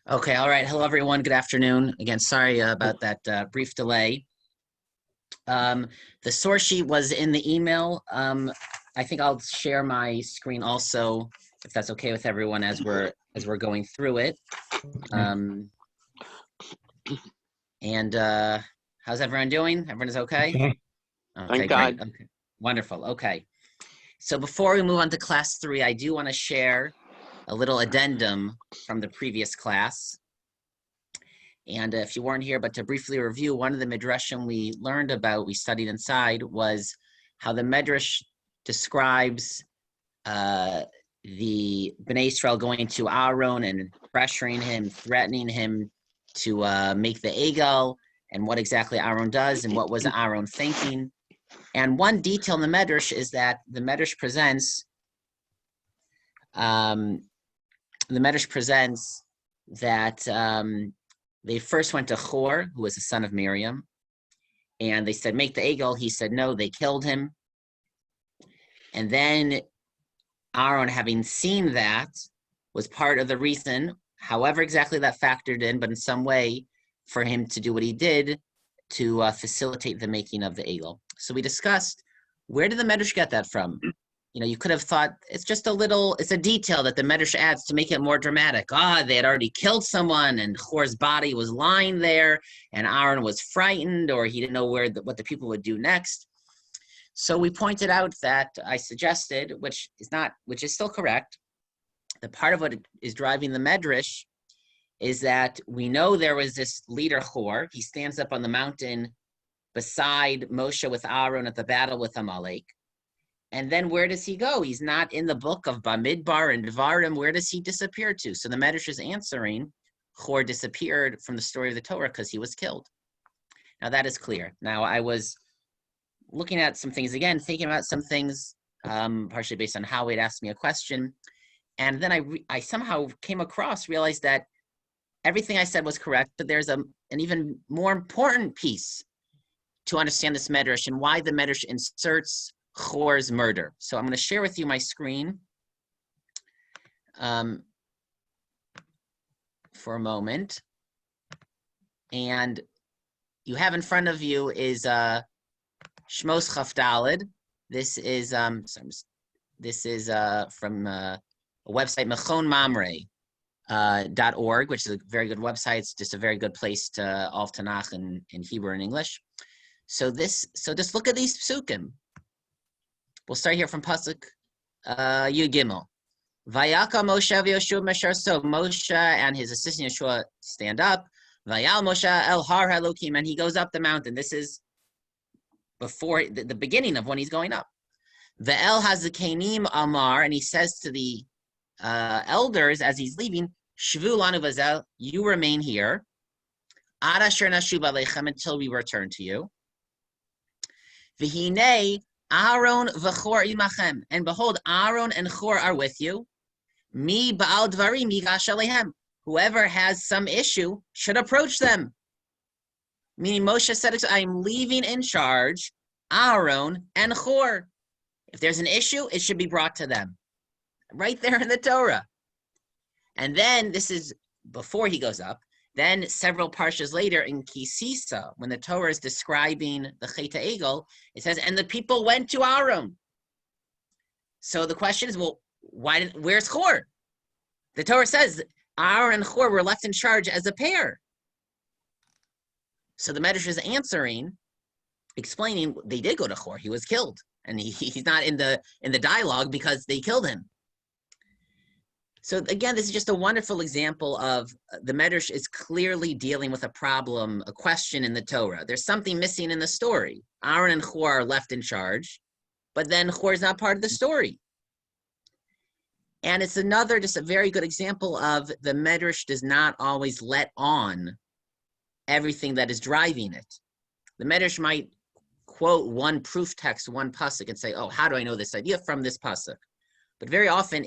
Okay, all right. Hello, everyone. Good afternoon. Again, sorry about that brief delay. The source sheet was in the email. I think I'll share my screen also, if that's okay with everyone, as we're going through it. Um, and how's everyone doing? Everyone is okay? Okay. Okay, great. Okay, wonderful. Okay. So before we move on to class 3, I do want to share a little addendum from the previous class. And if you weren't here, but to briefly review, one of the Midrashim we learned about, we studied inside, was how the Midrash describes the Bnei Israel going to Aaron and pressuring him, threatening him to make the Egel, and what exactly Aaron does, and what was Aaron thinking. And one detail in the Midrash is that the Midrash presents that they first went to Hor, who was the son of Miriam, and they said, make the Egel. He said, no, they killed him. And then Aaron, having seen that, was part of the reason, however exactly that factored in, but in some way, for him to do what he did to facilitate the making of the Egel. So we discussed, where did the Midrash get that from? You know, you could have thought it's a detail that the Midrash adds to make it more dramatic. They had already killed someone and Hor's body was lying there and Aaron was frightened, or he didn't know what the people would do next. So we pointed out that I suggested, which is still correct, that part of what is driving the Midrash is that we know there was this leader Hor. He stands up on the mountain beside Moshe with Aaron at the battle with Amalek. And then where does he go? He's not in the book of Bamidbar and Devarim. Where does he disappear to? So the Midrash is answering, Hor disappeared from the story of the Torah because he was killed. Now that is clear. Now I was looking at some things again, thinking about some things, partially based on how he'd asked me a question. And then I somehow realized that everything I said was correct, but there's an even more important piece to understand this Midrash and why the Midrash inserts Hor's murder. So I'm going to share with you my screen for a moment. And you have in front of you is Shmos Chaf Daled. This is from a website, mechonmamre.org, which is a very good website. It's just a very good place to all Tanakh in Hebrew and English. So just look at these psukim. We'll start here from Pasuk Yud Gimel. Vayaka Moshe v'Yoshua Meshar. So Moshe and his assistant Yeshua stand up. Vayal Moshe el Har Elokim, and he goes up the mountain. This is before the beginning of when he's going up. Ve'el Hazakanim Amar, and he says to the elders as he's leaving, Shvu lanu vazel, you remain here. Ad asher nashuv aleichem, until we return to you. V'hinei Aaron v'Chor imachem, and behold, Aaron and Chor are with you. Mi ba'al dvarim yigash alehem. Whoever has some issue should approach them. Meaning Moshe said, I'm leaving in charge Aaron and Chor. If there's an issue, it should be brought to them. Right there in the Torah. And then this is before he goes up. Then several parshas later in Kisisa, when the Torah is describing the Cheta Egel, it says, and the people went to Aaron. So the question is, well, where's Chor? The Torah says Aaron and Chor were left in charge as a pair. So the Midrash is answering, explaining they did go to Chor. He was killed. And he's not in the dialogue because they killed him. So again, this is just a wonderful example of the Midrash is clearly dealing with a problem, a question in the Torah. There's something missing in the story. Aaron and Chor are left in charge, but then Chor is not part of the story. And it's just a very good example of the Midrash does not always let on everything that is driving it. The Midrash might quote one proof text, one pasuk, and say, oh, how do I know this idea from this pasuk? But very often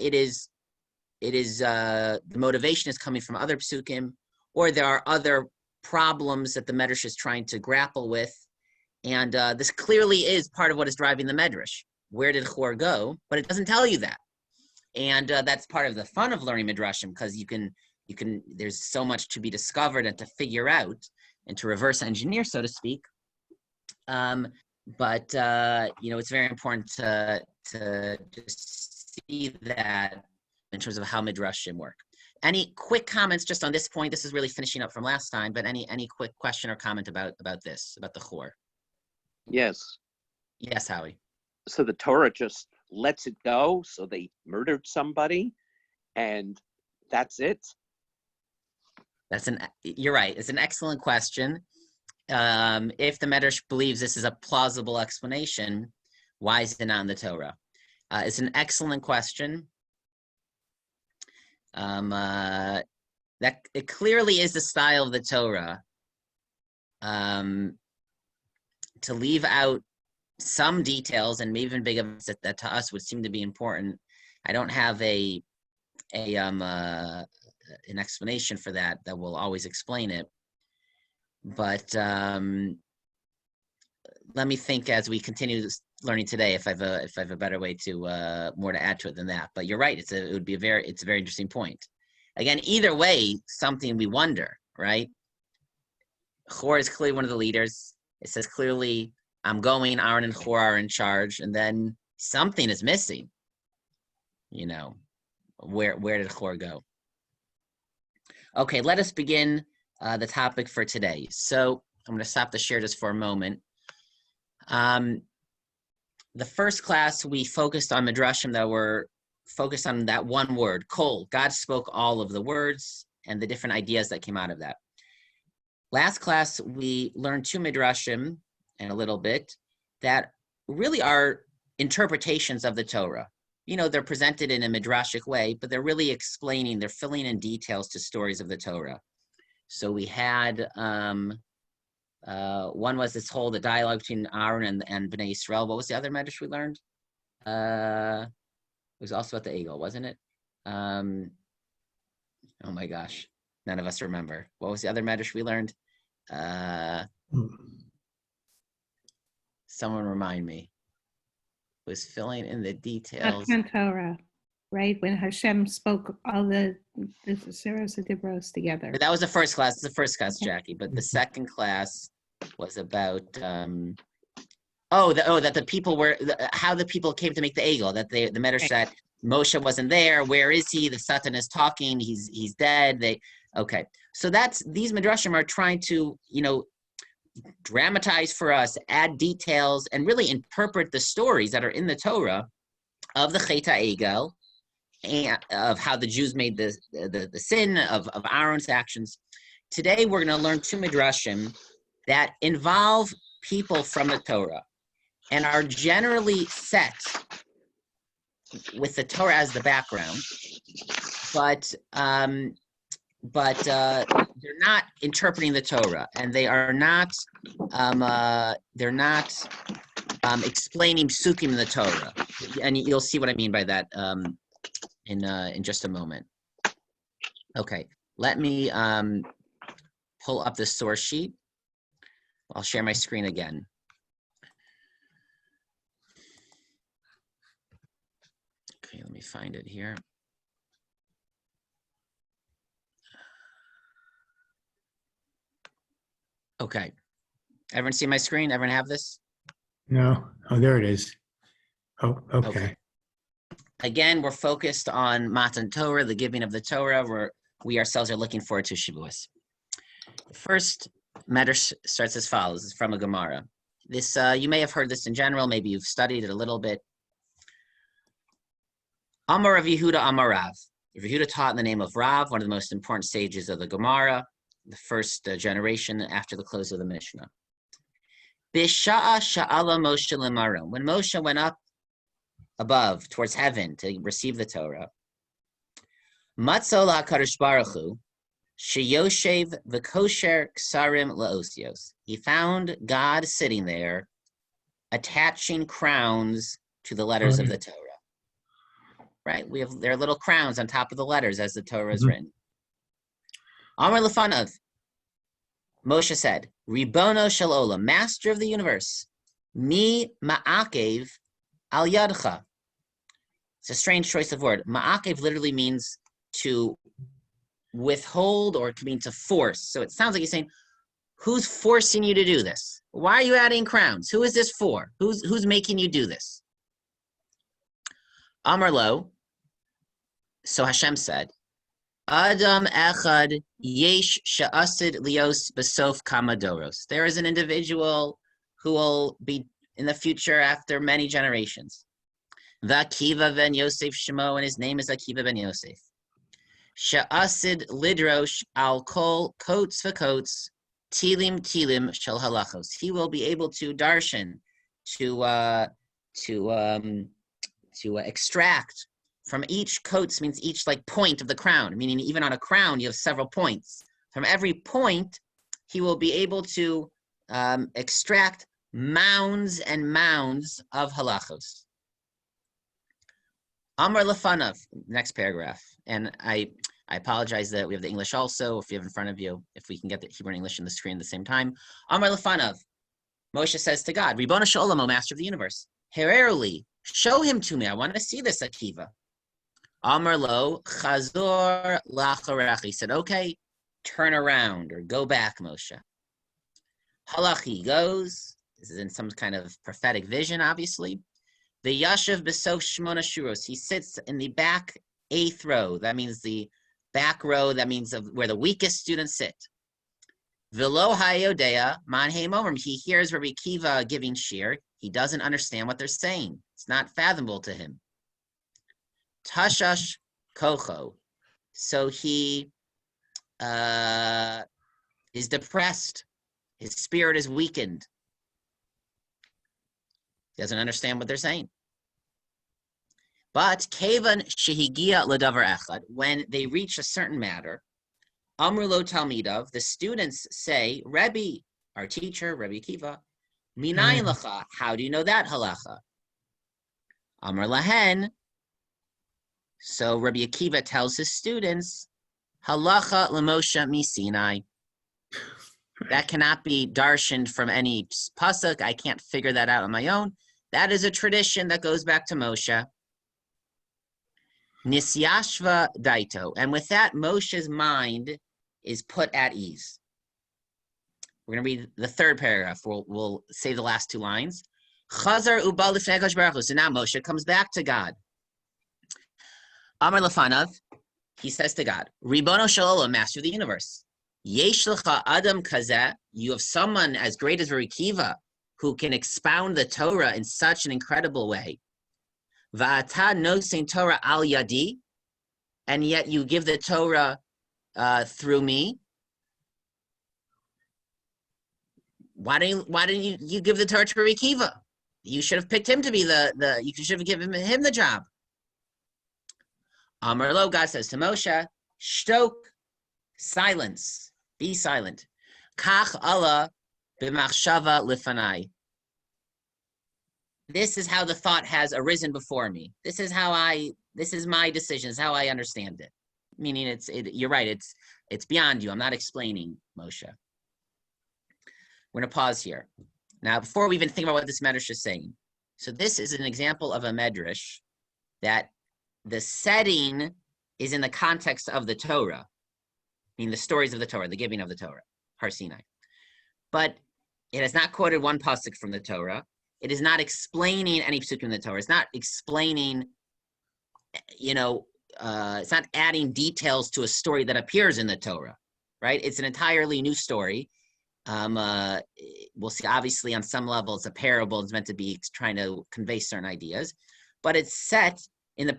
the motivation is coming from other psukim, or there are other problems that the Midrash is trying to grapple with. And this clearly is part of what is driving the Midrash. Where did Chor go? But it doesn't tell you that. And that's part of the fun of learning Midrashim, because you can there's so much to be discovered and to figure out and to reverse engineer, so to speak. But it's very important to just see that in terms of how Midrashim work. Any quick comments just on this point? This is really finishing up from last time, but any quick question or comment about this, about the Chor? Yes. Yes, Howie. So the Torah just lets it go, so they murdered somebody, and that's it? You're right. It's an excellent question. If the Midrash believes this is a plausible explanation, why is it not in the Torah? It's an excellent question. That it clearly is the style of the Torah to leave out some details and maybe even big events that to us would seem to be important. I don't have an explanation for that will always explain it. But let me think as we continue learning today if I have a better way to more to add to it than that. But you're right. It's a very interesting point. Again, either way, something we wonder, right? Chor is clearly one of the leaders. It says clearly, I'm going, Aaron and Chor are in charge, and then something is missing. Where did Chor go? Okay, let us begin the topic for today. So I'm going to stop the share just for a moment. The first class, we focused on Midrashim that were focused on that one word, kol. God spoke all of the words and the different ideas that came out of that. Last class, we learned two Midrashim and a little bit that really are interpretations of the Torah. They're presented in a Midrashic way, but they're really explaining, they're filling in details to stories of the Torah. So we had, one was the dialogue between Aaron and Bnei Yisrael. What was the other Midrash we learned? It was also about the Egel, wasn't it? Oh my gosh, none of us remember. What was the other Midrash we learned? Someone remind me. Was filling in the details. Torah, right? When Hashem spoke all the Seros and Dibros together. But that was the first class. It's the first class, Jackie. But the second class was about that the people were how the people came to make the Egel. That the Midrash that Moshe wasn't there. Where is he? The Satan is talking. He's dead. So these Midrashim are trying to dramatize for us, add details, and really interpret the stories that are in the Torah of the Chet HaEgel and of how the Jews made the sin of Aaron's actions. Today, we're going to learn two Midrashim that involve people from the Torah and are generally set with the Torah as the background, but they're not interpreting the Torah, and they are not explaining psukim in the Torah, and you'll see what I mean by that in just a moment. Okay, let me pull up the source sheet. I'll share my screen again. Okay, let me find it here. Okay. Everyone see my screen? Everyone have this? No. Oh, there it is. Oh, okay. Again, we're focused on Matan Torah, the giving of the Torah, where we ourselves are looking forward to Shavuos. The first Midrash starts as follows. It's from a Gemara. This you may have heard this in general. Maybe you've studied it a little bit. Amar Rav Yehuda Amar Rav. Rav Yehuda taught in the name of Rav, one of the most important sages of the Gemara, the first generation after the close of the Mishnah. Bisha'a sha'ala Moshe l'maro. When Moshe went up above towards heaven to receive the Torah, Matzol HaKadosh Baruch Hu sheyoshev v'kosher ksarim la'osios. He found God sitting there, attaching crowns to the letters of the Torah. Right? There are little crowns on top of the letters as the Torah is written. Amar Lefanav, Moshe said, Ribono shel olam, master of the universe, mi ma'akev al yadcha. It's a strange choice of word. Ma'akev literally means to withhold, or it could mean to force. So it sounds like he's saying, who's forcing you to do this? Why are you adding crowns? Who is this for? Who's making you do this? Amar lo. So Hashem said, Adam echad yesh she'asid lios besof kamadoros. There is an individual who will be in the future after many generations. Akiva ben Yosef Shemo, and his name is Akiva ben Yosef. She'asid lidrosh al kol kotes v'kotes tilim shel halachos. He will be able to darshan, to extract from each coats, means each like point of the crown, meaning even on a crown you have several points. From every point, he will be able to extract mounds and mounds of halachos. Amar lefanav, next paragraph. And I apologize that we have the English also, if you have in front of you, if we can get the Hebrew and English in the screen at the same time. Amar lefanav, Moshe says to God, Ribbono shel olam, O Master of the universe, hererli, show him to me. I want to see this Akiva. Amar lo, chazor lacharech. He said, okay, turn around or go back, Moshe. Halach, he goes. This is in some kind of prophetic vision, obviously. The yashav besof shmona shuros. He sits in the back 8th row. That means the back row. That means of where the weakest students sit. Velo hayodea man heimomrim. He hears Rabbi Akiva giving shir. He doesn't understand what they're saying. It's not fathomable to him. Tashash kocho. So he is depressed. His spirit is weakened. He doesn't understand what they're saying. But kevan shehigia ladavar echad, when they reach a certain matter, amru lo talmidav, the students say, Rebbe, our teacher, Rabbi Akiva, minayin lacha, how do you know that halacha? Amr lahen. So Rabbi Akiva tells his students, halacha l'Moshe misinai. That cannot be darshaned from any pasuk. I can't figure that out on my own. That is a tradition that goes back to Moshe. Nisyashva daito. And with that, Moshe's mind is put at ease. We're going to read the 3rd paragraph. We'll say the last 2 lines. Chazar uba l'fnei HaKadosh Baruch Hu. So now Moshe comes back to God. Amar lefanav, he says to God, Ribbono shel olam, Master of the universe, yesh lecha adam kazeh, you have someone as great as Rabbi Akiva who can expound the Torah in such an incredible way. Va'ata nosein Torah al yadi, and yet you give the Torah through me. Why didn't you give the Torah to Rabbi Akiva? You should have picked him to be you should have given him the job. Amar lo, God says to Moshe, shtok, silence, be silent. Kach Allah b'machshava lifanai. This is how the thought has arisen before me. This is my decision, this is how I understand it. Meaning you're right, it's beyond you. I'm not explaining, Moshe. We're going to pause here. Now, before we even think about what this Midrash is saying, so this is an example of a Midrash that the setting is in the context of the Torah, meaning the stories of the Torah, the giving of the Torah, Har Sinai. But it has not quoted one pasuk from the Torah. It is not explaining any pasuk in the Torah. It's not explaining, it's not adding details to a story that appears in the Torah, right? It's an entirely new story. We'll see, obviously, on some level, it's a parable. It's meant to be trying to convey certain ideas, but it's set in the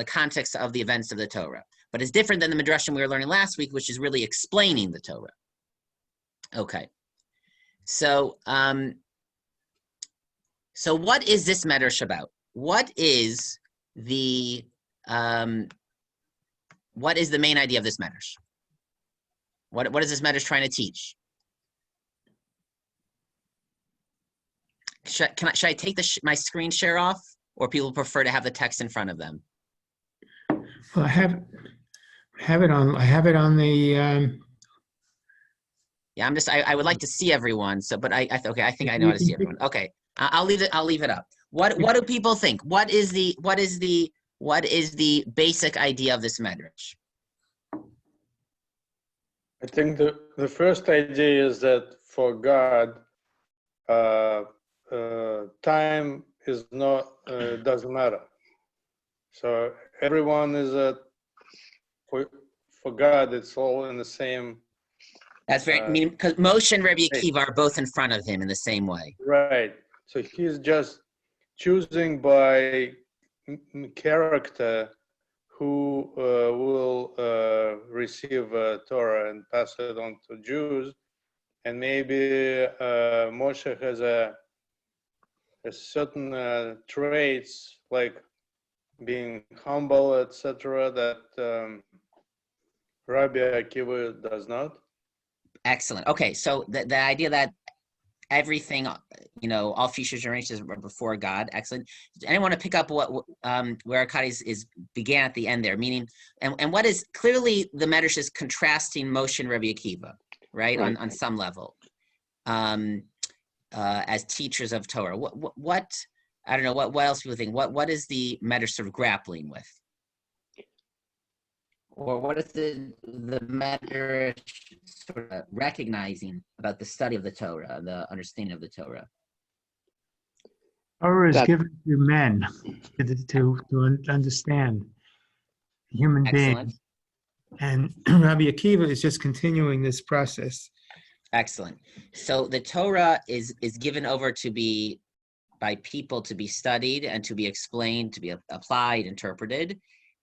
context of the events of the Torah. But it's different than the Midrash we were learning last week, which is really explaining the Torah. Okay, so what is this Midrash about? What is the main idea of this Midrash? What is this Midrash trying to teach? Should I take my screen share off, or people prefer to have the text in front of them? Well, I have it on. I have it on the. Yeah, I would like to see everyone. So, but I think I know how to see everyone. Okay, I'll leave it up. What do people think? What is the basic idea of this Midrash? I think the first idea is that for God, time is not doesn't matter. So everyone is for God. It's all in the same. That's very, I mean, because Moshe and Rabbi Akiva are both in front of him in the same way. Right. So he's just choosing by character who will receive Torah and pass it on to Jews. And maybe Moshe has a certain traits like being humble, etc., that Rabbi Akiva does not. Excellent. Okay, so the idea that everything, all future generations are before God. Excellent. Does anyone want to pick up where Arkady is began at the end there? Meaning, and what is clearly the Midrash is contrasting Moshe and Rabbi Akiva, right? On some level, as teachers of Torah. What I don't know. What else do you think? What is the Midrash sort of grappling with? Or what is the Midrash sort of recognizing about the study of the Torah, the understanding of the Torah? Torah is given to men to understand human beings. And Rabbi Akiva is just continuing this process. Excellent. So the Torah is given over by people to be studied and to be explained, to be applied, interpreted.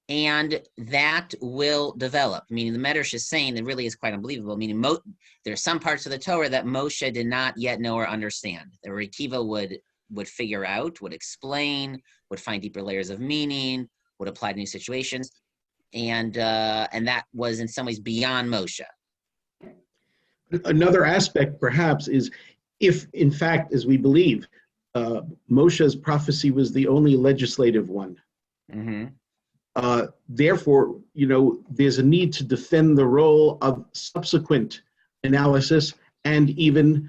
And that will develop, meaning the Midrash is saying that really is quite unbelievable, meaning there are some parts of the Torah that Moshe did not yet know or understand. That Akiva would figure out, would explain, would find deeper layers of meaning, would apply to new situations. And that was in some ways beyond Moshe. Another aspect, perhaps, is if, in fact, as we believe, Moshe's prophecy was the only legislative one. Mm-hmm. Therefore, there's a need to defend the role of subsequent analysis and even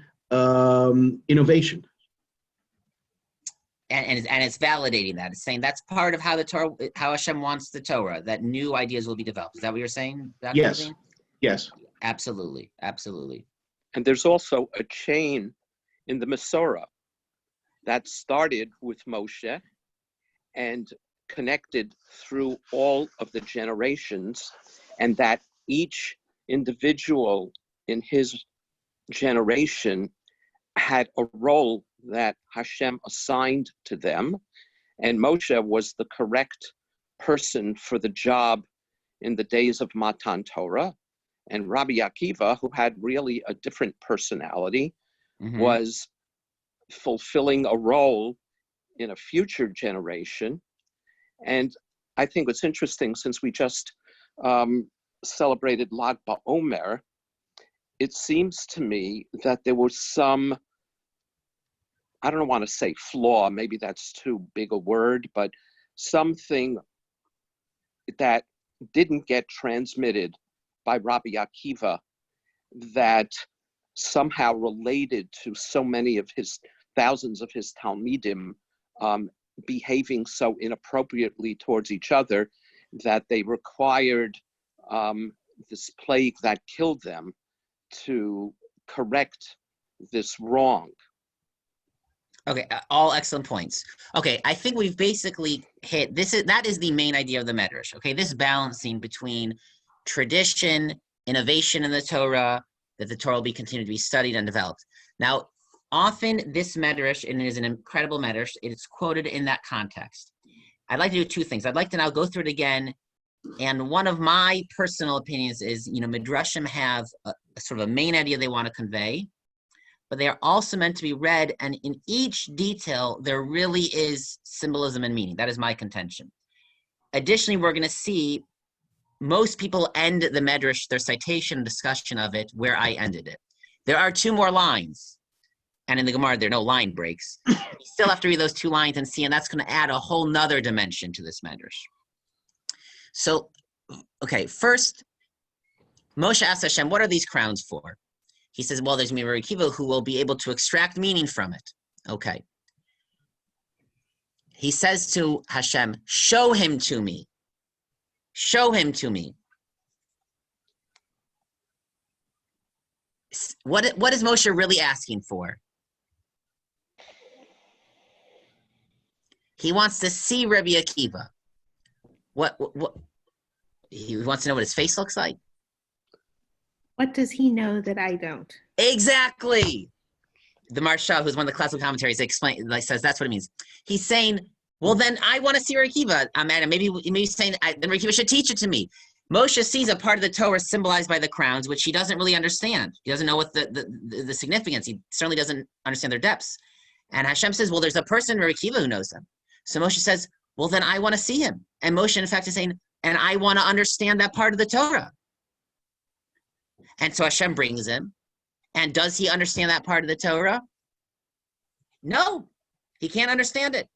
innovation. And it's validating that. It's saying that's part of how the Torah, how Hashem wants the Torah, that new ideas will be developed. Is that what you're saying, Dr. Yes. Levine? Yes. Absolutely. Absolutely. And there's also a chain in the Masorah that started with Moshe and connected through all of the generations, and that each individual in his generation had a role that Hashem assigned to them, and Moshe was the correct person for the job in the days of Matan Torah, and Rabbi Akiva, who had really a different personality, was fulfilling a role in a future generation. And I think what's interesting, since we just celebrated Lag BaOmer, it seems to me that there was some, I don't want to say flaw, maybe that's too big a word, but something that didn't get transmitted by Rabbi Akiva that somehow related to so many of his thousands of his Talmidim behaving so inappropriately towards each other that they required this plague that killed them to correct this wrong. Okay, all excellent points. Okay, I think we've basically hit that is the main idea of the Midrash. Okay, this balancing between tradition, innovation in the Torah, that the Torah will be continued to be studied and developed. Now, often this Midrash, and it is an incredible Midrash, it's quoted in that context. I'd like to do two things. I'd like to now go through it again, and one of my personal opinions is, Midrashim have a sort of a main idea they want to convey, but they are also meant to be read, and in each detail, there really is symbolism and meaning. That is my contention. Additionally, we're going to see most people end the Midrash, their citation discussion of it, where I ended it. There are two more lines, and in the Gemara, there are no line breaks. You still have to read those two lines and see, and that's going to add a whole nother dimension to this Midrash. So, okay, first, Moshe asks Hashem, what are these crowns for? He says, well, there's Rabbi Akiva who will be able to extract meaning from it. Okay. He says to Hashem, show him to me. Show him to me. what is Moshe really asking for? He wants to see Rabbi Akiva. What he wants to know what his face looks like? What does he know that I don't? Exactly. The Marsha, who's one of the classical commentaries, says that's what it means. He's saying, well, then I want to see Rabbi Akiva. Maybe he's saying then Rabbi Akiva should teach it to me. Moshe sees a part of the Torah symbolized by the crowns, which he doesn't really understand. He doesn't know what the significance. He certainly doesn't understand their depths. And Hashem says, well, there's a person, Rabbi Akiva, who knows them. So Moshe says, well, then I want to see him. And Moshe, in fact, is saying, and I want to understand that part of the Torah. And so Hashem brings him. And does he understand that part of the Torah? No, he can't understand it.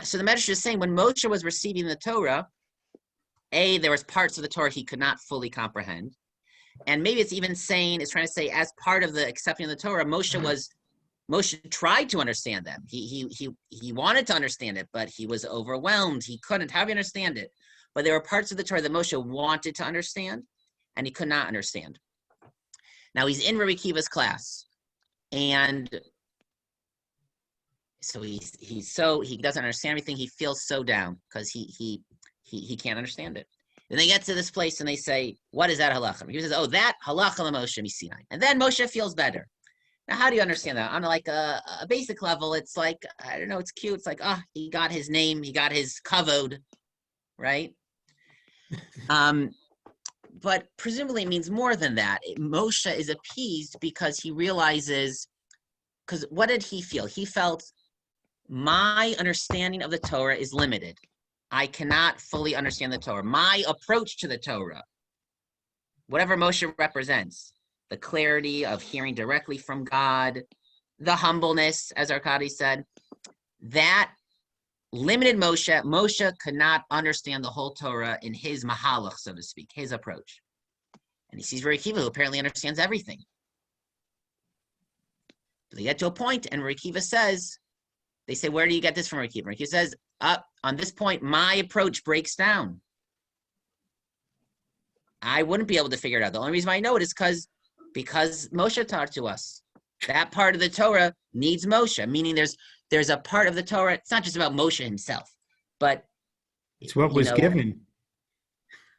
So the Midrash is saying when Moshe was receiving the Torah, there was parts of the Torah he could not fully comprehend. And maybe it's even saying, it's trying to say, as part of the accepting of the Torah, Moshe tried to understand them. He wanted to understand it, but he was overwhelmed. He couldn't. How do you understand it? But there were parts of the Torah that Moshe wanted to understand, and he could not understand. Now he's in Rabbi Akiva's class, and so he doesn't understand everything. He feels so down because he can't understand it. Then they get to this place and they say, "What is that halacha?" He says, "Oh, that halacha l'Moshe miSinai." And then Moshe feels better. Now, how do you understand that? On like a basic level, it's like, I don't know, it's cute. It's like, he got his name, he got his kavod, right? But presumably it means more than that. Moshe is appeased because he realizes, because what did he feel? He felt, my understanding of the Torah is limited. I cannot fully understand the Torah. My approach to the Torah, whatever Moshe represents, the clarity of hearing directly from God, the humbleness, as Arkady said, that limited Moshe. Moshe could not understand the whole Torah in his mahalach, so to speak, his approach. And he sees Rabbi Akiva, who apparently understands everything. But they get to a point, and Rabbi Akiva says, they say, where do you get this from, Rabbi Akiva? Rabbi Akiva says, on this point, my approach breaks down. I wouldn't be able to figure it out. The only reason I know it is because Moshe taught to us. That part of the Torah needs Moshe, meaning there's a part of the Torah, it's not just about Moshe himself, but it's what was given.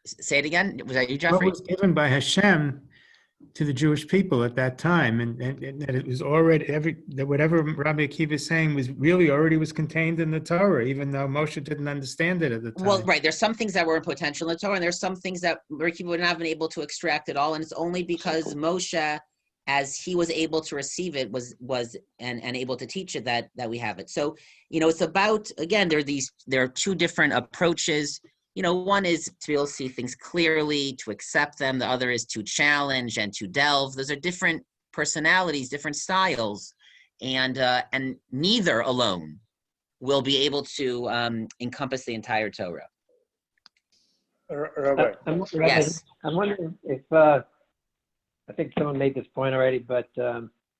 Say it again. Was that you, Jeffrey? What was given by Hashem to the Jewish people at that time, and that it was already that whatever Rabbi Akiva is saying was contained in the Torah, even though Moshe didn't understand it at the time. Well, right. There's some things that were in potential in the Torah, and there's some things that Rabbi Akiva would not have been able to extract at all, and it's only because Moshe, as he was able to receive it, was able to teach it that we have it. So, it's about, again, there are two different approaches. One is to be able to see things clearly, to accept them. The other is to challenge and to delve. Those are different personalities, different styles, and neither alone will be able to encompass the entire Torah. Rabbi. Yes. I'm wondering if I think someone made this point already, but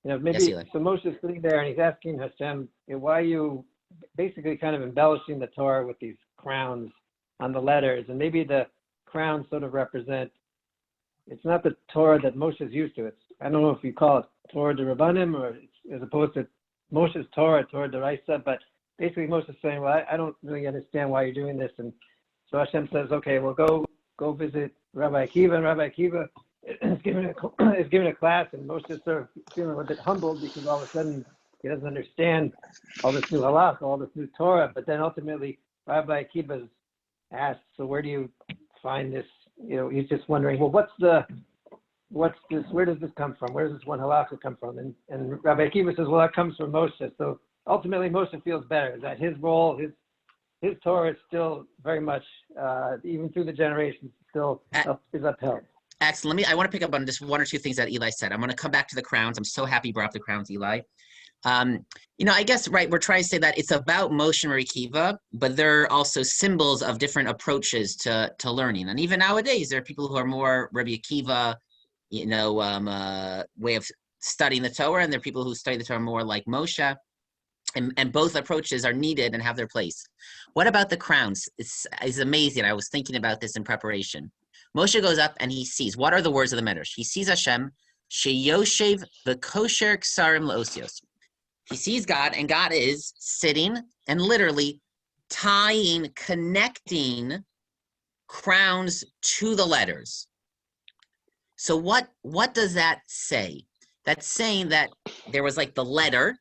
maybe Yes, Eli. so Moshe is sitting there and he's asking Hashem, why are you basically kind of embellishing the Torah with these crowns on the letters, and maybe the crowns sort of represent, it's not the Torah that Moshe is used to. It's, I don't know if you call it Torah de Rabbanim or as opposed to Moshe's Torah D'Oraisa, but basically Moshe is saying, well, I don't really understand why you're doing this. And so Hashem says, okay, well, go visit Rabbi Akiva, and Rabbi Akiva is giving a class, and Moshe is sort of feeling a bit humbled because all of a sudden he doesn't understand all this new halach, all this new Torah, but then ultimately Rabbi Akiva is asked, so where do you find this? He's just wondering, well, what's this? Where does this come from? Where does this one halakha come from? And Rabbi Akiva says, well, that comes from Moshe. So ultimately, Moshe feels better that his role, his Torah is still very much, even through the generations, still is upheld. Excellent. I want to pick up on just one or two things that Eli said. I'm going to come back to the crowns. I'm so happy you brought up the crowns, Eli. I guess, right, we're trying to say that it's about Moshe and Rabbi Akiva, but there are also symbols of different approaches to learning. And even nowadays, there are people who are more Rabbi Akiva, way of studying the Torah, and there are people who study the Torah more like Moshe. And both approaches are needed and have their place. What about the crowns? It's amazing. I was thinking about this in preparation. Moshe goes up and he sees, what are the words of the Midrash? He sees Hashem Sheyoshev v'kosher ksarim laosios. He sees God, and God is sitting and literally tying, connecting crowns to the letters. So what does that say? That's saying that there was like the letter,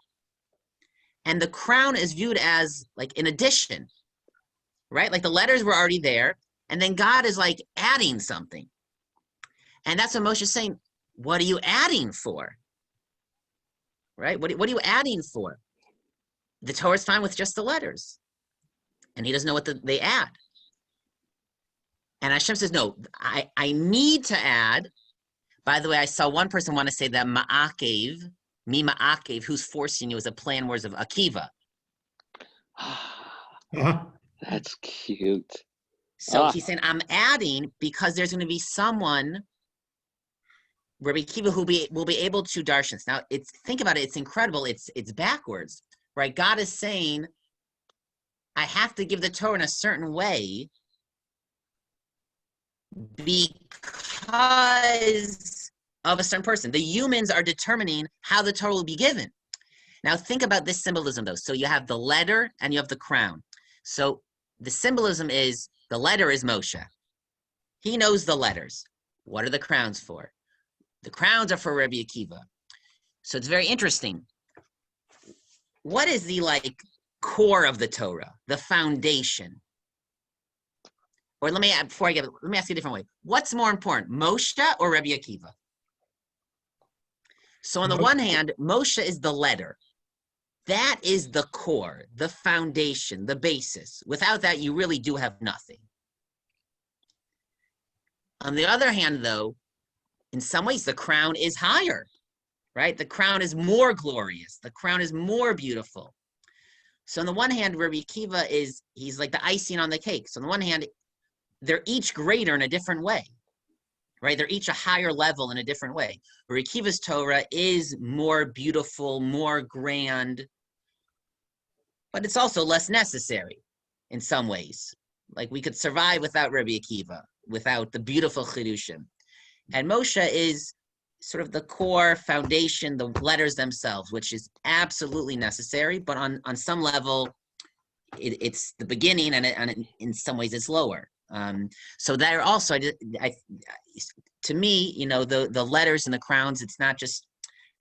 and the crown is viewed as like an addition, right? Like the letters were already there, and then God is like adding something. And that's what Moshe is saying. What are you adding for? Right? What are you adding for? The Torah is fine with just the letters. And he doesn't know what they add. And Hashem says, no, I need to add. By the way, I saw one person want to say that ma'akev, who's forcing you, is a play on words of Akiva. That's cute. So he's saying, I'm adding because there's going to be someone, Rabbi Akiva, who will be able to darshan. Now, think about it. It's incredible. It's backwards, right? God is saying, I have to give the Torah in a certain way because of a certain person. The humans are determining how the Torah will be given. Now, think about this symbolism, though. So you have the letter and you have the crown. So the symbolism is the letter is Moshe. He knows the letters. What are the crowns for? The crowns are for Rabbi Akiva. So it's very interesting. What is the core of the Torah, the foundation? Or let me ask you a different way. What's more important, Moshe or Rabbi Akiva? So on the one hand, Moshe is the letter. That is the core, the foundation, the basis. Without that, you really do have nothing. On the other hand, though, in some ways, the crown is higher, right? The crown is more glorious. The crown is more beautiful. So on the one hand, Rabbi Akiva he's like the icing on the cake. So on the one hand, they're each greater in a different way, right? They're each a higher level in a different way. Rabbi Akiva's Torah is more beautiful, more grand, but it's also less necessary in some ways. Like we could survive without Rabbi Akiva, without the beautiful Chidushim. And Moshe is sort of the core foundation, the letters themselves, which is absolutely necessary, but on some level, it's the beginning, and in some ways it's lower. So there also, to me, the letters and the crowns, it's not just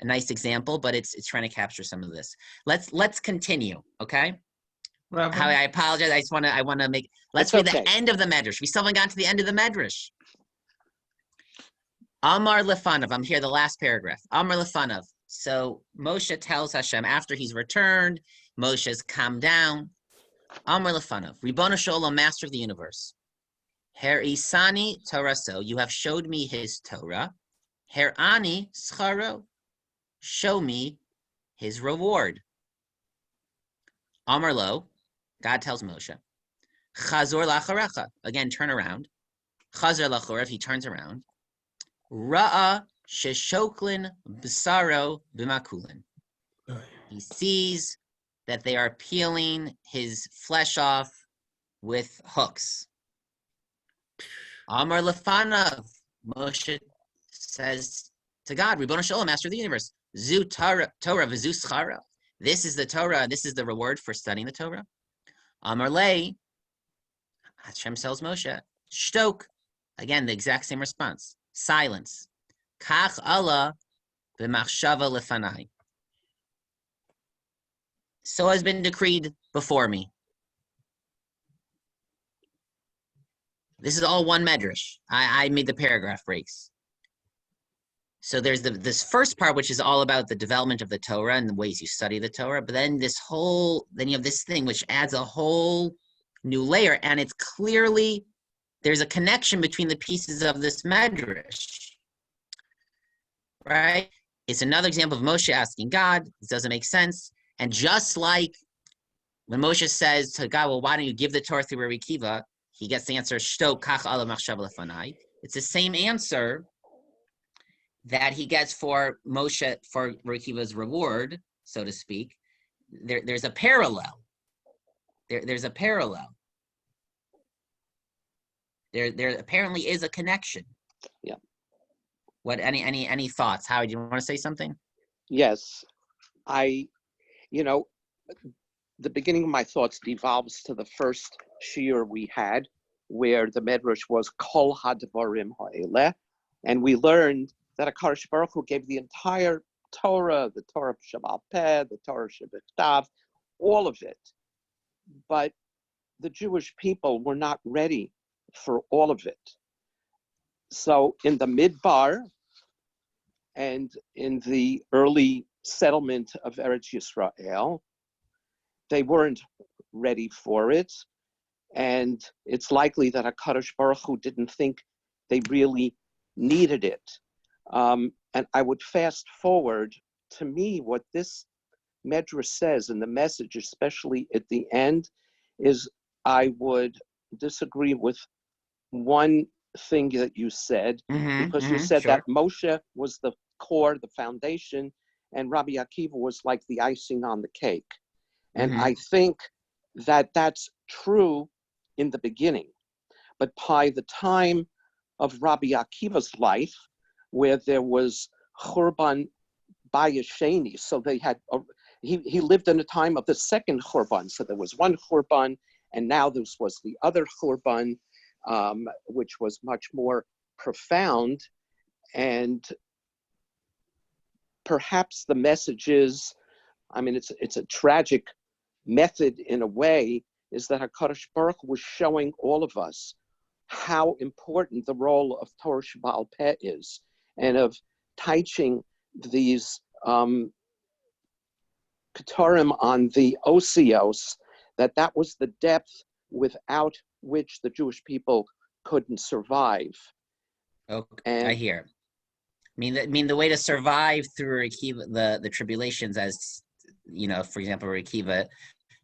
a nice example, but it's trying to capture some of this. Let's continue, okay? Rabbi? I apologize. I want to make. Let's read the end of the Midrash. We still haven't gotten to the end of the Midrash. Amar Lefanav. I'm here, the last paragraph. Amar Lefanav. So Moshe tells Hashem after he's returned, Moshe's calmed down. Amar Lefanav. Ribono Sholom, Master of the Universe. Her Isani Toraso. You have showed me his Torah. Her Ani Scharo. Show me his reward. Amar Lo. God tells Moshe. Chazor lacharecha. Again, turn around. Chazor lacharev. He turns around. Ra'a sheshoklin b'saro b'makulin. He sees that they are peeling his flesh off with hooks. Amar lefanav. Moshe says to God, Ribono Sholom, Master of the Universe, Zu Torah v'zu schara. This is the Torah. This is the reward for studying the Torah. Amar lei. Hashem tells Moshe, Shtok. Again, the exact same response. Silence. Kach Allah b'machshava lefanai. So has been decreed before me. This is all one Midrash. I made the paragraph breaks. So there's this first part, which is all about the development of the Torah and the ways you study the Torah. But then then you have this thing which adds a whole new layer, and it's clearly there's a connection between the pieces of this Midrash, right? It's another example of Moshe asking God. This doesn't make sense. And just like when Moshe says to God, well, why don't you give the Torah through Rabbi Akiva? He gets the answer, Shto kach ala machshava lefanai. It's the same answer that he gets for Moshe, for Rabbi Akiva's reward, so to speak. There's a parallel. There's a parallel. There apparently is a connection. Yeah. What any thoughts? Howie, do you want to say something? Yes, you know, the beginning of my thoughts devolves to the first shiur we had, where the Midrash was Kol Hadvarim Ha'eleh, and we learned that HaKadosh Baruch Hu gave the entire Torah, the Torah Sheba'al Peh, the Torah Shebechtav, all of it. But the Jewish people were not ready for all of it. So in the Midbar and in the early settlement of Eretz Yisrael, they weren't ready for it. And it's likely that HaKadosh Baruch Hu didn't think they really needed it. And I would fast forward. To me, what this Midrash says in the message, especially at the end, is I would disagree with one thing that you said, because you said sure. that Moshe was the core, the foundation, and Rabbi Akiva was like the icing on the cake. And I think that that's true in the beginning. But by the time of Rabbi Akiva's life, where there was Churban Bayesheni, so they had, he lived in a time of the second Churban, so there was one Churban, and now this was the other Churban, which was much more profound. And perhaps the message is, I mean, it's a tragic method in a way, is that HaKadosh Baruch Hu was showing all of us how important the role of Torah Sheba'al Peh is, and of teaching these Ketorim on the Osios, that was the depth without which the Jewish people couldn't survive. Okay, And I hear. I mean, the way to survive through Akiva, the tribulations, as you know, for example, Akiva,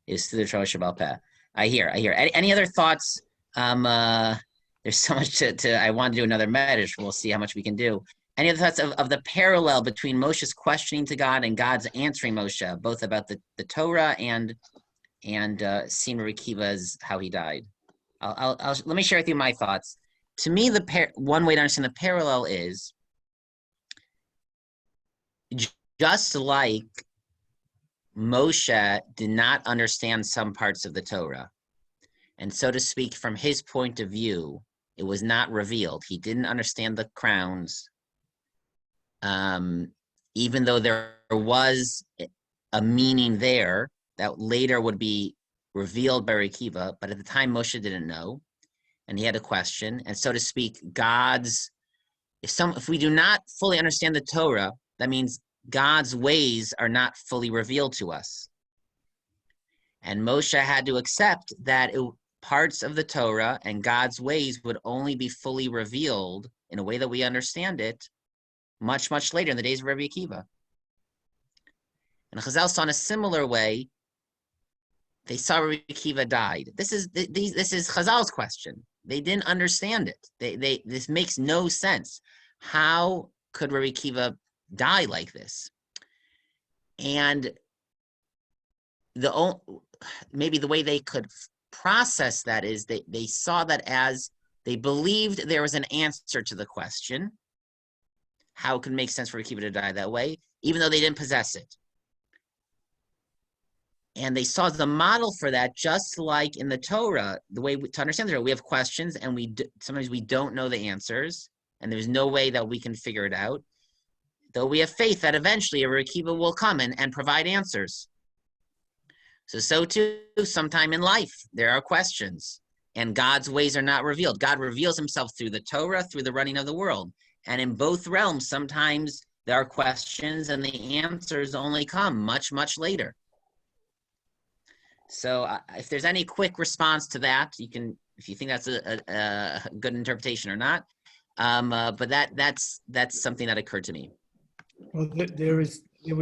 is through the Torah Sheba'al Peh. I hear. Any other thoughts? There's so much to I want to do another Midrash. We'll see how much we can do. Any other thoughts of the parallel between Moshe's questioning to God and God's answering Moshe, both about the Torah and seeing Akiva's how he died? I'll let me share with you my thoughts. To me, one way to understand the parallel is just like Moshe did not understand some parts of the Torah, and so to speak, from his point of view, it was not revealed. He didn't understand the crowns, even though there was a meaning there that later would be revealed by Akiva, but at the time Moshe didn't know, and he had a question. And so to speak, if we do not fully understand the Torah, that means God's ways are not fully revealed to us. And Moshe had to accept that parts of the Torah and God's ways would only be fully revealed in a way that we understand it much, much later in the days of Rabbi Akiva. And Chazal saw in a similar way, they saw Rabbi Akiva died. This is Chazal's question. They didn't understand it. This makes no sense. How could Rabbi Akiva die like this? And maybe the way they could process that is they saw that as they believed there was an answer to the question, how it could make sense for Akiva to die that way, even though they didn't possess it. And they saw the model for that, just like in the Torah, the way to understand the Torah, we have questions and sometimes we don't know the answers, and there's no way that we can figure it out. Though we have faith that eventually a Akiva will come and provide answers. So too, sometime in life, there are questions, and God's ways are not revealed. God reveals himself through the Torah, through the running of the world. And in both realms, sometimes there are questions and the answers only come much, much later. So if there's any quick response to that, you can, if you think that's a good interpretation or not. But that's something that occurred to me. Well, there was in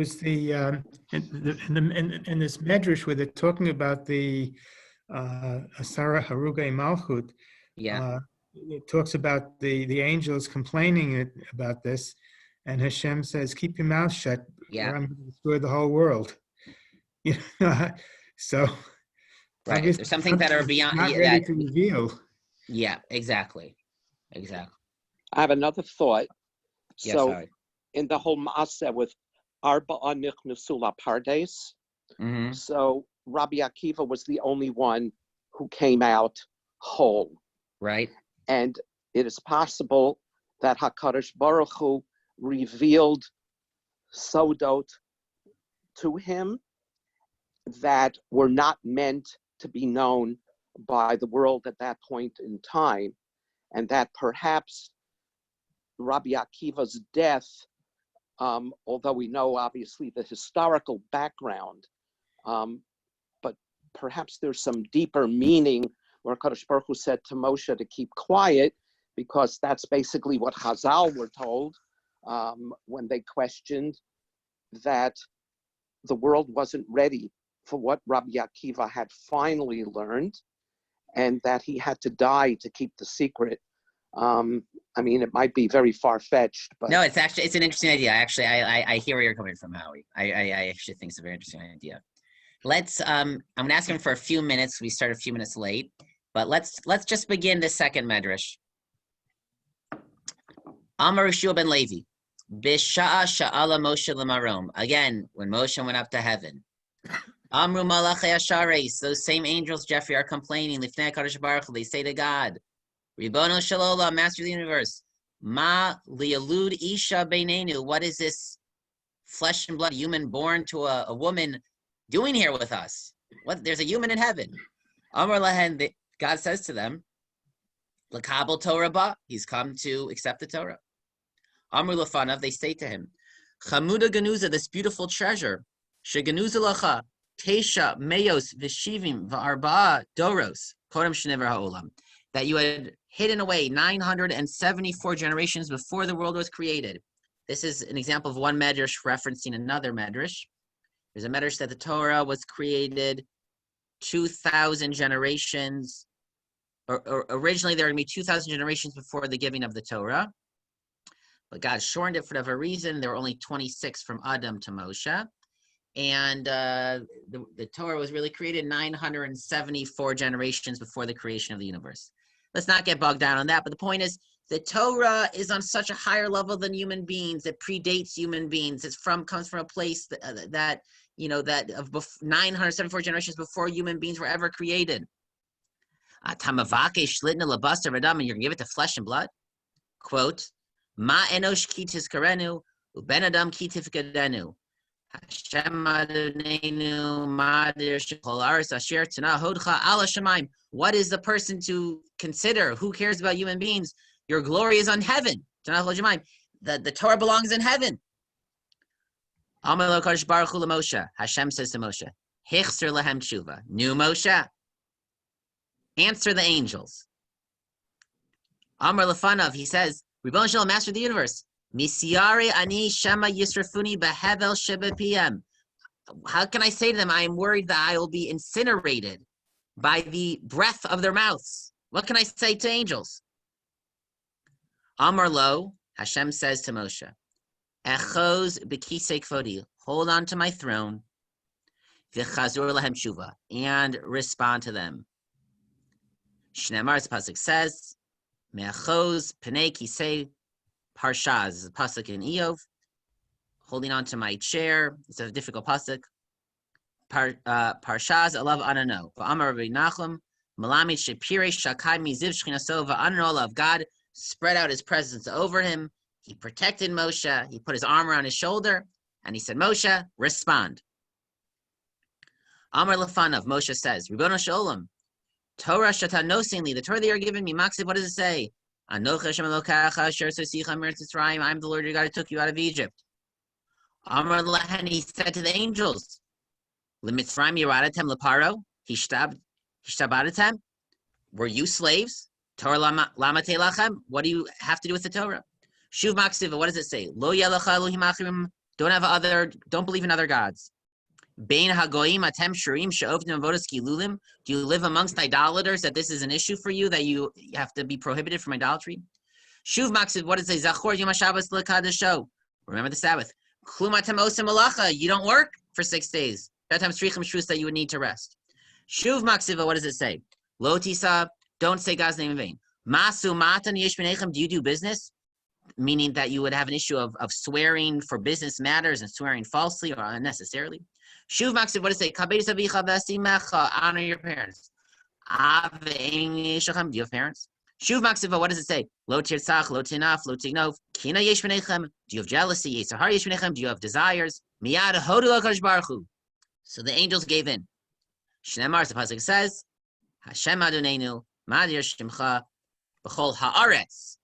this Midrash where they're talking about the Asara Harugai Malchut. Yeah. It talks about the angels complaining about this, and Hashem says, "Keep your mouth shut, Yeah. or I'm going to destroy the whole world." You know, so right. There's some things that are beyond not ready to reveal. Yeah, exactly. I have another thought. Yes, So Rabbi. in the whole Maaseh with Arba'a Nichnasu Lapardes, Mm-hmm. so Rabbi Akiva was the only one who came out whole. Right. And it is possible that HaKadosh Baruch Hu revealed Sodot to him that were not meant to be known by the world at that point in time, and that perhaps Rabbi Akiva's death, although we know obviously the historical background, but perhaps there's some deeper meaning where Kadosh Baruch Hu said to Moshe to keep quiet, because that's basically what Chazal were told when they questioned that the world wasn't ready for what Rabbi Akiva had finally learned, and that he had to die to keep the secret. I mean, it might be very far-fetched, but No, it's an interesting idea. Actually, I hear where you're coming from, Howie. I actually think it's a very interesting idea. Let's I'm gonna ask him for a few minutes. We start a few minutes late, but let's just begin the second Midrash. Amar Yeshua ben Levi, Bisha'a Sha'ala Moshe Lamarom. Again, when Moshe went up to heaven. Amru Malachei Ashares, those same angels, Jeffrey, are complaining. Lifnei HaKadosh Baruch Hu, they say to God, Ribono Shalola, Master of the Universe, Ma lialud Isha Beinenu, what is this flesh and blood human born to a woman doing here with us? What? There's a human in heaven. Amar Lahen, God says to them, Lakabel Torah ba, he's come to accept the Torah. Amru Lafanav, they say to him, Chamuda Ganuza, this beautiful treasure, Sheganuza Lacha, Tesha Mayos Vishivim Va'arba'a Doros, Kodem Shnever Ha'olam, that you had hidden away 974 generations before the world was created. This is an example of one Midrash referencing another Midrash. There's a Midrash that the Torah was created 2,000 generations, or originally there were going to be 2,000 generations before the giving of the Torah. But God shortened it for whatever reason. There were only 26 from Adam to Moshe. And the Torah was really created 974 generations before the creation of the universe. Let's not get bogged down on that. But the point is, the Torah is on such a higher level than human beings. It predates human beings. Comes from a place that 974 generations before human beings were ever created. Tamavake shlitna labasta radam, and you're gonna give it to flesh and blood. Quote, Ma enosh kitis karenu, uben adam kitif gadenu. What is the person to consider? Who cares about human beings? Your glory is on heaven. The Torah belongs in heaven. Hashem says to Moshe, New Moshe, answer the angels. Amar Lefanav, he says, Ribbon Shalom, Master of the Universe, Misyari ani shema yisrafuni behevel sheba PM. How can I say to them, I am worried that I will be incinerated by the breath of their mouths? What can I say to angels? Amar lo, Hashem says to Moshe, Echoz bekisei kfodi, hold on to my throne, v'chazur lahem shuva, and respond to them. Shneimar, as the pasuk says, Me'echoz pnei kisei Parshaz is a pasuk in Eov, holding on to my chair. It's a difficult pasuk. Parshaz alav anano. Va'amar Rabbi Nachum Malamid shepirei shakai miziv shchinaso va'anano alav. God spread out His presence over him. He protected Moshe. He put His arm around his shoulder, and He said, "Moshe, respond." Amar lefanav. Moshe says, "Ribono shalom, Torah shatanosinli, the Torah that you're giving me, Maksiv, what does it say? I'm the Lord your God who took you out of Egypt." Amar lahen, he said to the angels, "Limitzrayim yeradatem leparo, hishtabadatem, were you slaves? Torah lama telachem, what do you have to do with the Torah? Shuv Maksiv, what does it say? Lo yalacha Elohim achrim, don't believe in other gods. Bein hagoyim atem shurim she'ovdim avodas kilulim. Do you live amongst idolaters that this is an issue for you, that you have to be prohibited from idolatry? Shuv Maksiv, what does it say? Zachor Yom HaShabbos l'kadasho. Remember the Sabbath. Klum atem osim malacha. You don't work for 6 days. That time strichim shus that you would need to rest. Shuv Maksiv, what does it say? Lo tisa, don't say God's name in vain. Masu matan yesh b'nechem. Do you do business? meaning that you would have an issue of swearing for business matters and swearing falsely or unnecessarily. Shuv Maksiv, what does it say? Honor your parents. Do you have parents? Shuv Maksiva, what does it say? Lo tirtzach, lo tinaf, lo tignov. Kina yesh b'nechem. Do you have jealousy? Yisahar yesh b'nechem. Do you have desires? Miyad hodu l'kadosh baruch hu. So the angels gave in. Shnemar, the pasuk says, Hashem Adonenu, Madir Shemcha, b'chol haaretz.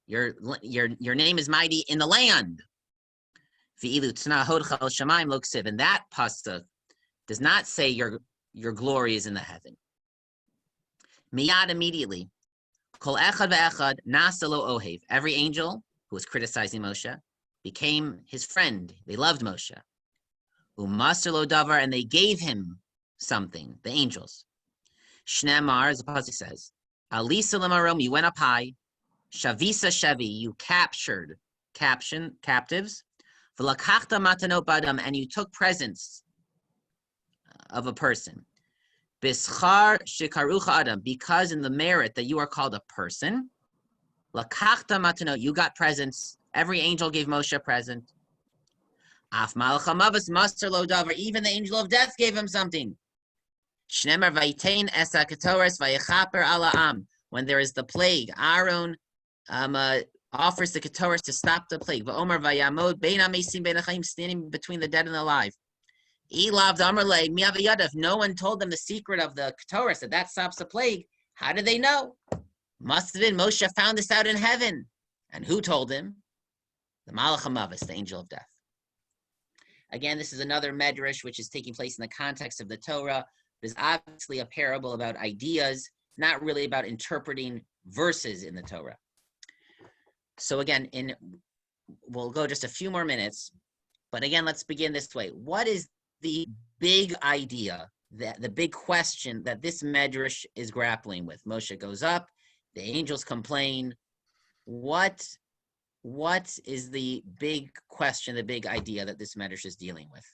Your name is mighty in the land. V'ilu tzna hodcha al shamayim lo ksiv. And that pasuk does not say your glory is in the heaven. Miyad, immediately. Kol echad ve'echad nasa lo ohev. Every angel who was criticizing Moshe became his friend. They loved Moshe. Umaser lo davar, and they gave him something, the angels. Shnemar, as the pasuk says, Alisa lemarom, you went up high. Shavisa shevi, you captured captives. V'lakachta matanot badam, and you took presents of a person. Bischar shikarucha adam, because in the merit that you are called a person. Lakachta matanot, you got presents. Every angel gave Moshe a present. Af malach hamavos master lo davar, even the angel of death gave him something. Shnemer vayitein esa ketores vayechaper ala am. When there is the plague, Aaron offers the ketores to stop the plague. Va'omer vayamod bein hamesim bein hachayim, standing between the dead and the alive. If no one told them the secret of the ketores, that stops the plague, how did they know? Must have been Moshe found this out in heaven. And who told him? The Malach HaMavis, the angel of death. Again, this is another Midrash which is taking place in the context of the Torah. There's obviously a parable about ideas, not really about interpreting verses in the Torah. So again, we'll go just a few more minutes, but again, let's begin this way. What is the big idea, the big question that this Midrash is grappling with? Moshe goes up, the angels complain. What is the big question, the big idea that this Midrash is dealing with?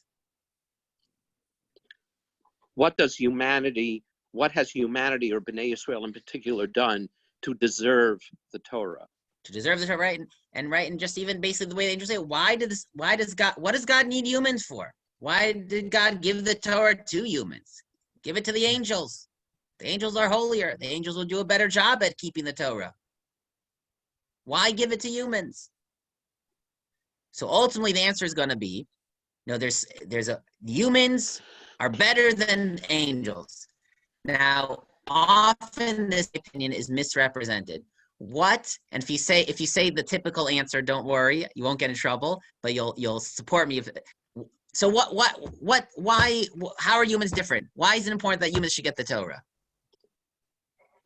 What has humanity or Bnei Yisrael in particular done to deserve the Torah? To deserve the Torah, right? And just even basically the way the angels say, what does God need humans for? Why did God give the Torah to humans? Give it to the angels. The angels are holier. The angels will do a better job at keeping the Torah. Why give it to humans? So ultimately the answer is going to be, humans are better than angels. Now, often this opinion is misrepresented. And if you say the typical answer, don't worry, you won't get in trouble, but you'll support me. So why, how are humans different? Why is it important that humans should get the Torah?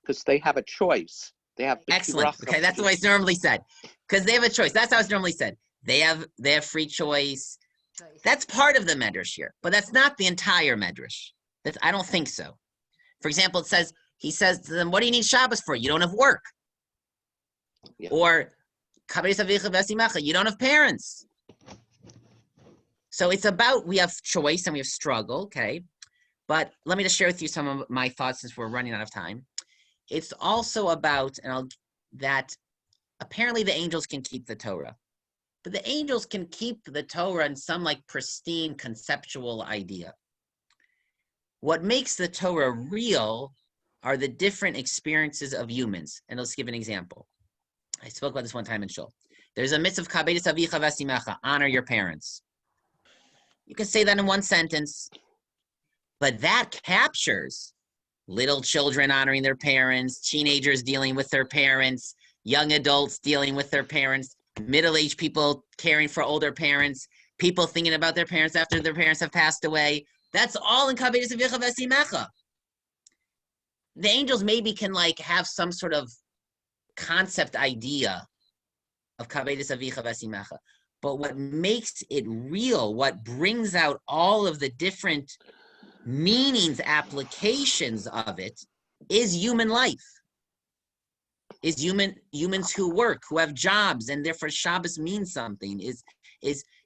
Because they have a choice. They have excellent. Okay, that's the way it's normally said. Because they have a choice. That's how it's normally said. They have free choice. That's part of the Midrash here, but that's not the entire Midrash. I don't think so. For example, he says to them, what do you need Shabbos for? You don't have work. Yeah. Or you don't have parents. So it's about, we have choice and we have struggle, okay? But let me just share with you some of my thoughts since we're running out of time. It's also about that apparently the angels can keep the Torah. But the angels can keep the Torah in some like pristine conceptual idea. What makes the Torah real are the different experiences of humans. And let's give an example. I spoke about this one time in Shul. There's a mitzvah, kabedis avicha v'asimecha, honor your parents. You can say that in one sentence, but that captures little children honoring their parents, teenagers dealing with their parents, young adults dealing with their parents, middle-aged people caring for older parents, people thinking about their parents after their parents have passed away. That's all in kabedis avicha v'asimecha. The angels maybe can like have some sort of concept idea of kabedis avicha v'asimecha. But what makes it real, what brings out all of the different meanings, applications of it, is human life. Is humans who work, who have jobs, and therefore Shabbos means something. Is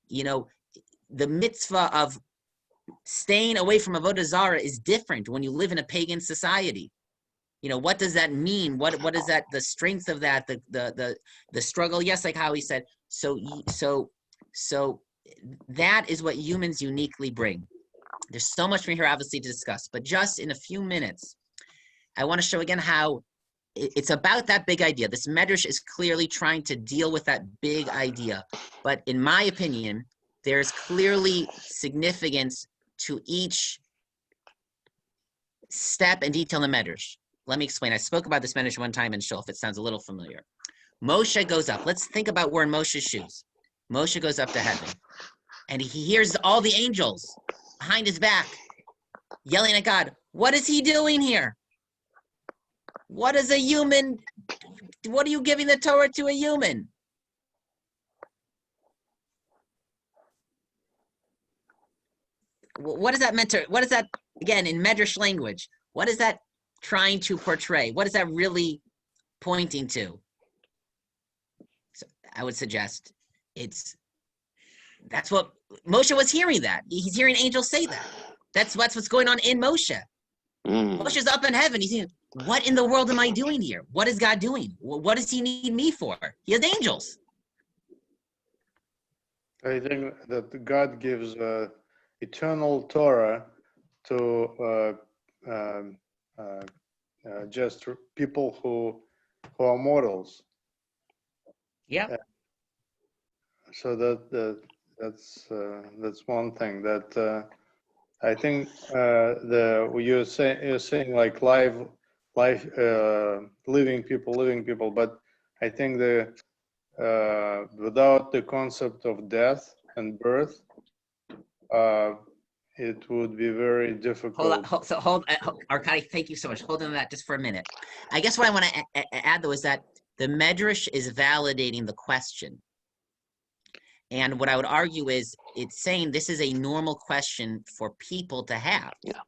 the mitzvah of staying away from avodah zarah is different when you live in a pagan society. what does that mean? What is that? The strength of that, the struggle. Yes, like how he said. So that is what humans uniquely bring. There's so much from here, obviously, to discuss, but just in a few minutes, I want to show again how it's about that big idea. This Midrash is clearly trying to deal with that big idea. But in my opinion, there's clearly significance to each step and detail in the Midrash. Let me explain. I spoke about this Midrash one time in Shul, if it sounds a little familiar. Moshe goes up. Let's think about we're in Moshe's shoes. Moshe goes up to heaven, and he hears all the angels behind his back yelling at God. What is he doing here? What is a human? What are you giving the Torah to a human? What is that meant to? What is that, again, in Midrash language? What is that trying to portray? What is that really pointing to? So I would suggest that's what Moshe was hearing. That he's hearing angels say that. That's what's going on in Moshe. Moshe's up in heaven. He's saying, what in the world am I doing here? What is God doing? What does he need me for? He has angels. I think that God gives eternal Torah to just people who are mortals. Yeah. So that's one thing that I think you're saying like life, living people, but I think without the concept of death and birth, it would be very difficult. Hold, Arkady, thank you so much. Hold on to that just for a minute. I guess what I want to add, though, is that the Midrash is validating the question. And what I would argue is it's saying this is a normal question for people to have. Yeah.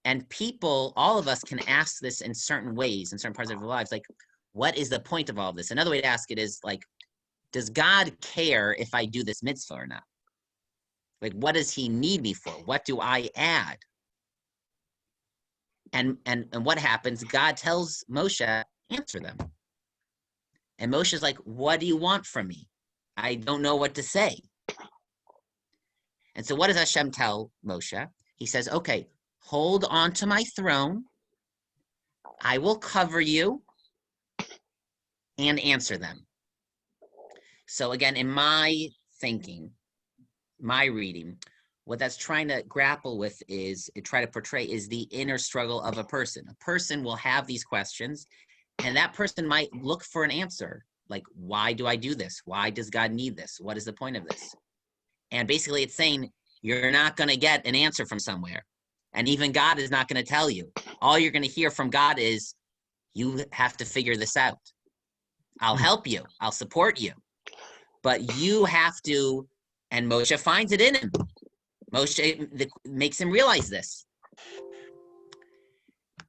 And people, all of us can ask this in certain ways, in certain parts of our lives. Like, what is the point of all of this? Another way to ask it is like, does God care if I do this mitzvah or not? Like, what does he need me for? What do I add? And what happens? God tells Moshe, answer them. And Moshe's like, what do you want from me? I don't know what to say. And so what does Hashem tell Moshe? He says, okay, hold on to my throne. I will cover you and answer them. So again, in my thinking, my reading, what that's trying to grapple with is, try to portray is the inner struggle of a person. A person will have these questions, and that person might look for an answer. Like, why do I do this? Why does God need this? What is the point of this? And basically it's saying you're not going to get an answer from somewhere. And even God is not going to tell you. All you're going to hear from God is, you have to figure this out. I'll help you. I'll support you. But you have to, and Moshe finds it in him. Moshe makes him realize this.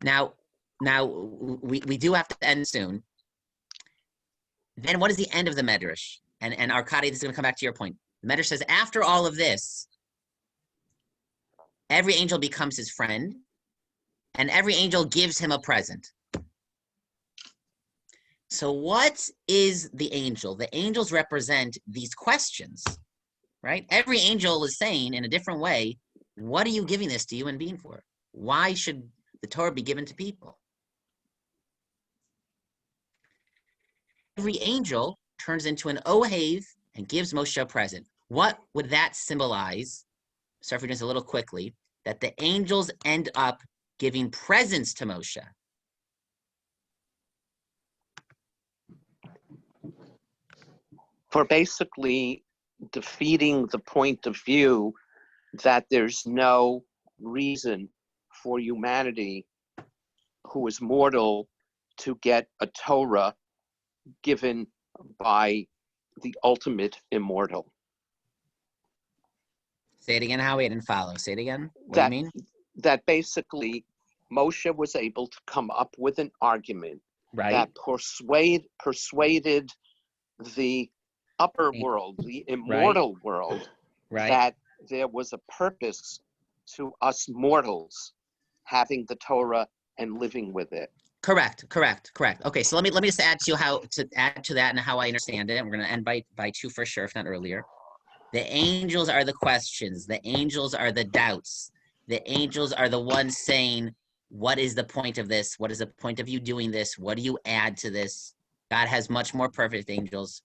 Now we do have to end soon. Then what is the end of the Midrash? And Arkady, this is going to come back to your point. The Midrash says, after all of this, every angel becomes his friend, and every angel gives him a present. So what is the angel? The angels represent these questions, right? Every angel is saying in a different way, what are you giving this to human being for? Why should the Torah be given to people? Every angel turns into an ohev and gives Moshe a present. What would that symbolize? Sorry for doing this a little quickly, that the angels end up giving presents to Moshe. For basically defeating the point of view that there's no reason for humanity who is mortal to get a Torah given by the ultimate immortal. Say it again, Howie. I didn't follow. Say it again. What do you mean? That basically Moshe was able to come up with an argument that persuaded the upper world, the immortal world, that there was a purpose to us mortals having the Torah and living with it. Correct. Okay, so let me just add to that and how I understand it. And we're going to end by 2 for sure, if not earlier. The angels are the questions. The angels are the doubts. The angels are the ones saying, what is the point of this? What is the point of you doing this? What do you add to this? God has much more perfect angels.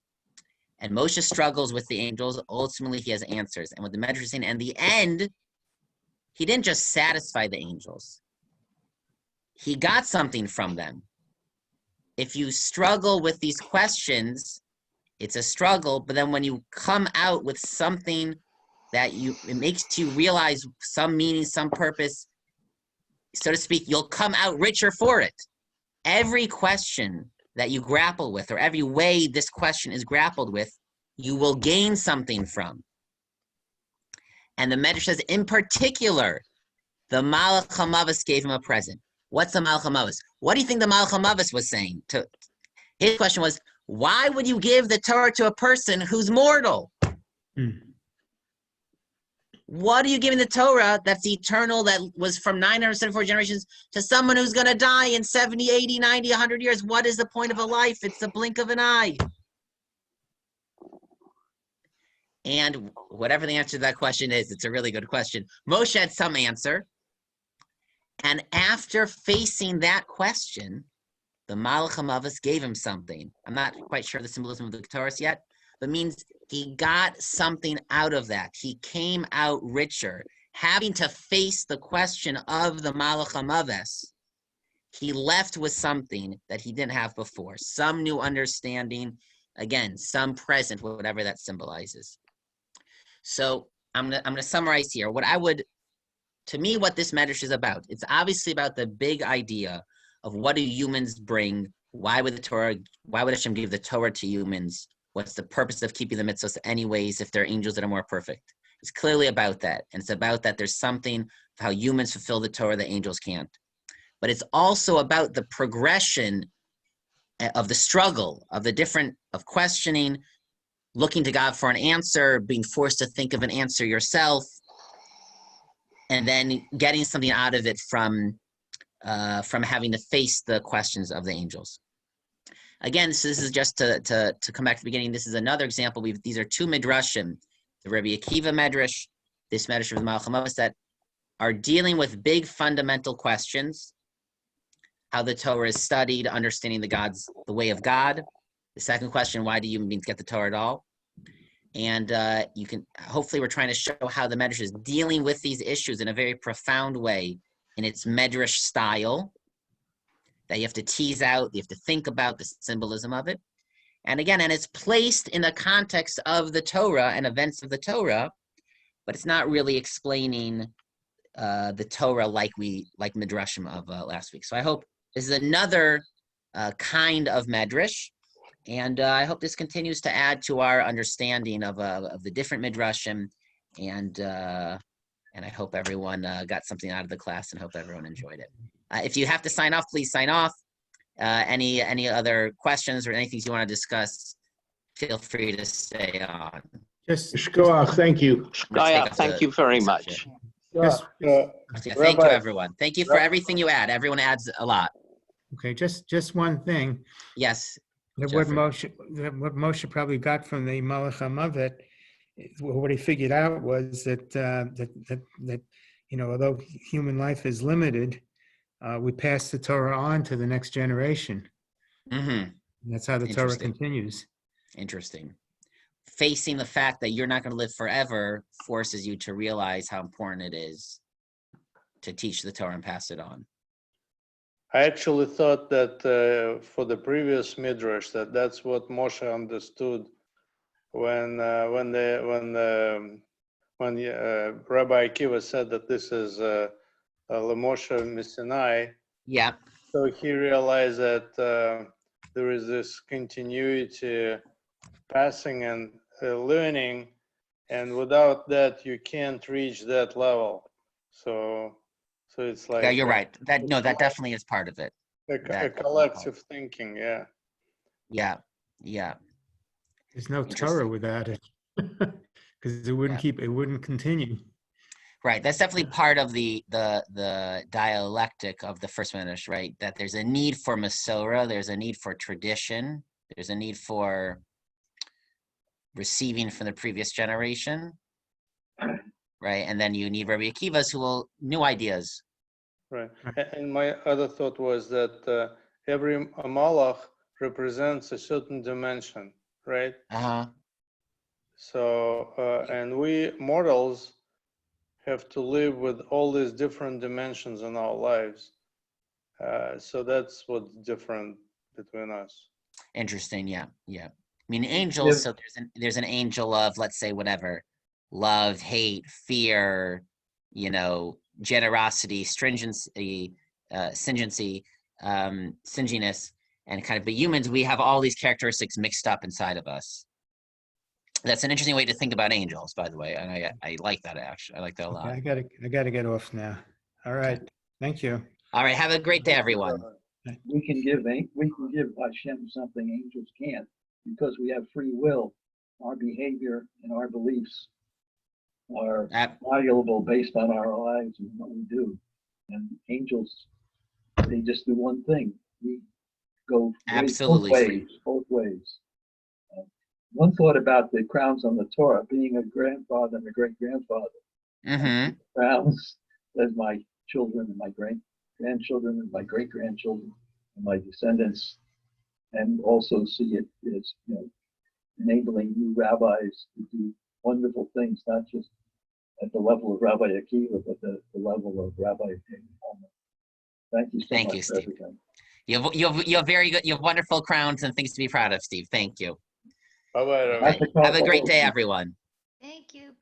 And Moshe struggles with the angels. Ultimately, he has answers. And what the Midrash is saying, in the end, he didn't just satisfy the angels. He got something from them. If you struggle with these questions, it's a struggle, but then when you come out with something that it makes you realize some meaning, some purpose, so to speak, you'll come out richer for it. Every question that you grapple with, or every way this question is grappled with, you will gain something from. And the Midrash says, in particular, the Malach HaMavos gave him a present. What's the Malach HaMavos? What do you think the Malach HaMavos was saying? His question was, why would you give the Torah to a person who's mortal? What are you giving the Torah that's eternal, that was from 974 generations, to someone who's going to die in 70, 80, 90, 100 years? What is the point of a life? It's the blink of an eye. And whatever the answer to that question is, it's a really good question. Moshe had some answer. And after facing that question, the Malach HaMavos gave him something. I'm not quite sure the symbolism of the Torah yet, but means he got something out of that. He came out richer. Having to face the question of the Malach HaMavos, he left with something that he didn't have before. Some new understanding, again, some present, whatever that symbolizes. So I'm gonna summarize here. To me, what this Midrash is about, it's obviously about the big idea of what do humans bring? Why would Hashem give the Torah to humans? What's the purpose of keeping the mitzvahs anyways if they're angels that are more perfect? It's clearly about that. And it's about that there's something of how humans fulfill the Torah that angels can't. But it's also about the progression of the struggle, of questioning, looking to God for an answer, being forced to think of an answer yourself, and then getting something out of it from having to face the questions of the angels. Again, so this is just to come back to the beginning. This is another example. These are 2 midrashim, the Rabbi Akiva Midrash, this Midrash of the Malach HaMavos, that are dealing with big fundamental questions: how the Torah is studied, understanding the way of God. The second question: why do you even get the Torah at all? And hopefully we're trying to show how the Midrash is dealing with these issues in a very profound way in its Midrash style, that you have to tease out, you have to think about the symbolism of it. And again, it's placed in the context of the Torah and events of the Torah, but it's not really explaining the Torah like Midrashim of last week. So I hope this is another kind of Midrash. And I hope this continues to add to our understanding of the different Midrashim, and I hope everyone got something out of the class, and hope everyone enjoyed it. If you have to sign off, please sign off. Any other questions or anything you want to discuss, feel free to stay on. Shkoach, thank you. Thank you very much. Just, Thank you, everyone. Thank you for everything you add. Everyone adds a lot. okay, just one thing. Yes. What Moshe probably got from the Malach HaMavos, what he figured out was that although human life is limited, we pass the Torah on to the next generation. Mm-hmm. And that's how the Torah continues. Interesting. Facing the fact that you're not going to live forever forces you to realize how important it is to teach the Torah and pass it on. I actually thought that for the previous midrash that's what Moshe understood when Rabbi Akiva said that this is Moshe Missinai. Yeah. So he realized that there is this continuity, passing and learning, and without that you can't reach that level. So it's like, yeah, you're right. That definitely is part of it. A collective thinking, yeah. Yeah. There's no Torah without it, because it wouldn't continue. Right. That's definitely part of the dialectic of the first Midrash, right? That there's a need for Masorah, there's a need for tradition, there's a need for receiving from the previous generation, right? And then you need Rabbi Akiva's who will new ideas. Right. And my other thought was that every malach represents a certain dimension, right? Uh-huh. So, and we mortals have to live with all these different dimensions in our lives. So that's what's different between us. Interesting. Yeah. Yeah. I mean, angels. So there's an angel of, let's say, whatever, love, hate, fear, generosity, stringency, stingency, stinginess, and kind of. But humans, we have all these characteristics mixed up inside of us. That's an interesting way to think about angels, by the way, and I like that actually. I like that a lot. Okay, I gotta get off now. All right. Thank you. All right. Have a great day, everyone. We can give Hashem something angels can't, because we have free will. Our behavior and our beliefs are valuable based on our lives and what we do. And angels, they just do one thing. We go Absolutely both ways. One thought about the crowns on the Torah, being a grandfather and a great-grandfather. Mm-hmm. Crowns as my children and my grandchildren and my great-grandchildren and my descendants, and also see it as, enabling new rabbis to do wonderful things, not just at the level of Rabbi Akiva, but the level of Rabbi Hellman. Thank you so Thank much you, for Steve. everything. You have very good, you have wonderful crowns and things to be proud of, Steve. Thank you. Bye-bye. Have a great day, everyone. Thank you.